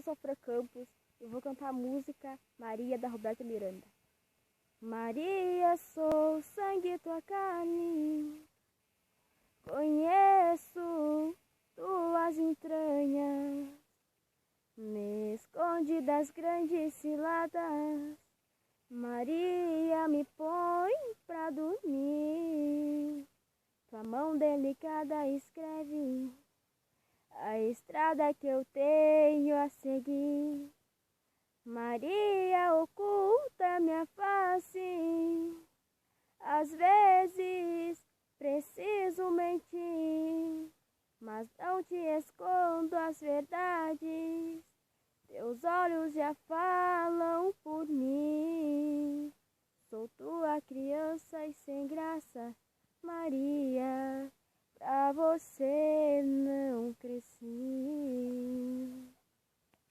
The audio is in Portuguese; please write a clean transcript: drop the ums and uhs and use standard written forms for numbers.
eu sou Fran Campos e vou cantar a música Maria, da Roberta Miranda. Maria, sou sangue tua carne, conheço tuas entranhas, me esconde das grandes ciladas. Maria, me põe pra dormir, tua mão delicada escreve a estrada que eu tenho a seguir. Maria, oculta minha face, às vezes preciso mentir, mas não te escondo as verdades, teus olhos já falam por mim. Sou tua criança e sem graça, Maria, pra você não cresci.